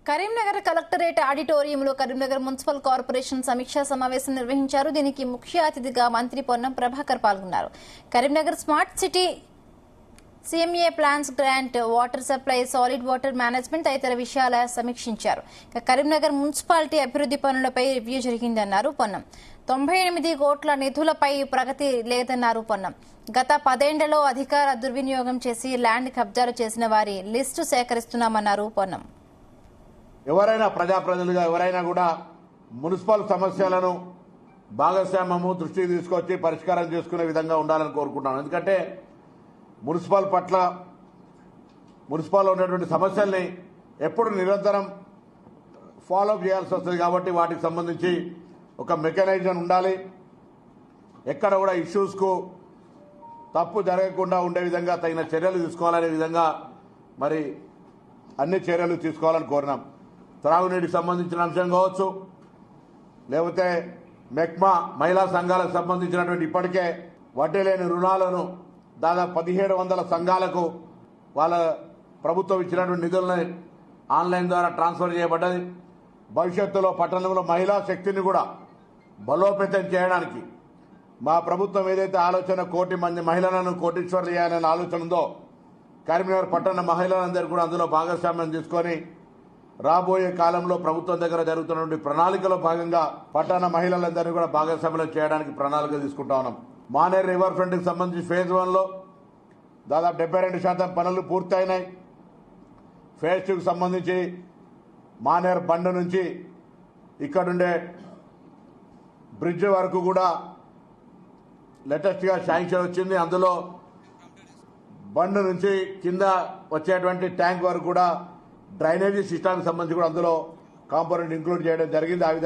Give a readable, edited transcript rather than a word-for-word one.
Karimnagar collectorate ఆడిటోరియంలో Karimnagar municipal corporation సమీక్షా సమావేశం నిర్వహించారు. దీనికి ముఖ్య అతిథిగా మంత్రి పొన్నం ప్రభాకర్ పాల్గొన్నారు. Karimnagar smart city, CMA plans grant, water supply, solid water management తదితర విషయాల సమీక్షించారు. కరీంనగర్ మున్సిపాలిటీ అభివృద్ది పనులపై రివ్యూ జరిగిందన్నారు పొన్నం. 98 కోట్ల నిధులపై ప్రగతి లేదన్నారు పొన్నం. గత 10 ఏళ్లలో అధికార దుర్వినియోగం చేసి ల్యాండ్ కబ్జాలు చేసిన వారి లిస్టు సేకరిస్తున్నామన్నారు పొన్నం. ఎవరైనా ప్రజాప్రతినిధులుగా ఎవరైనా కూడా మున్సిపల్ సమస్యలను భాగస్వామ్యము దృష్టికి తీసుకొచ్చి పరిష్కారం చేసుకునే విధంగా ఉండాలని కోరుకుంటున్నాను. ఎందుకంటే మున్సిపల్లో ఉన్నటువంటి సమస్యల్ని ఎప్పుడు నిరంతరం ఫాలోఅప్ చేయాల్సి వస్తుంది. కాబట్టి వాటికి సంబంధించి ఒక మెకానిజం ఉండాలి. ఎక్కడ కూడా ఇష్యూస్కు తప్పు జరగకుండా ఉండే విధంగా తగిన చర్యలు తీసుకోవాలనే విధంగా మరి అన్ని చర్యలు తీసుకోవాలని కోరినాం. త్రాగునీటికి సంబంధించిన అంశం కావచ్చు, లేకపోతే మెక్మా మహిళా సంఘాలకు సంబంధించినటువంటి ఇప్పటికే వడ్డీ లేని రుణాలను దాదాపు 1700 సంఘాలకు వాళ్ళ ప్రభుత్వం ఇచ్చినటువంటి నిధులను ఆన్లైన్ ద్వారా ట్రాన్స్ఫర్ చేయబడ్డది. భవిష్యత్తులో పట్టణంలో మహిళా శక్తిని కూడా బలోపేతం చేయడానికి మా ప్రభుత్వం ఏదైతే ఆలోచన 1 కోటి మంది మహిళలను కోటీశ్వర్లు చేయాలనే ఆలోచన ఉందో, కరీంనగర్ పట్టణ మహిళలందరూ కూడా అందులో భాగస్వామ్యం తీసుకొని రాబోయే కాలంలో ప్రభుత్వం దగ్గర జరుగుతున్నటువంటి ప్రణాళికలో భాగంగా పట్టణ మహిళలందరినీ కూడా భాగస్వామ్యం చేయడానికి ప్రణాళిక తీసుకుంటా ఉన్నాం. మానేర్ రివర్ ఫ్రంట్ కి సంబంధించి ఫేజ్ 1లో దాదాపు 72% పనులు పూర్తయినాయి. ఫేజ్ 2కు సంబంధించి మానేర్ బండ్ నుంచి ఇక్కడుండే బ్రిడ్జ్ వరకు కూడా లేటెస్ట్ గా శాంక్షన్ వచ్చింది. అందులో బండ్ నుంచి కింద వచ్చేటువంటి ట్యాంక్ వరకు కూడా డ్రైనేజీ సిస్టమ్కి సంబంధించి కూడా అందులో కాంపోనెంట్ ఇంక్లూడ్ చేయడం జరిగింది. ఆ విధంగా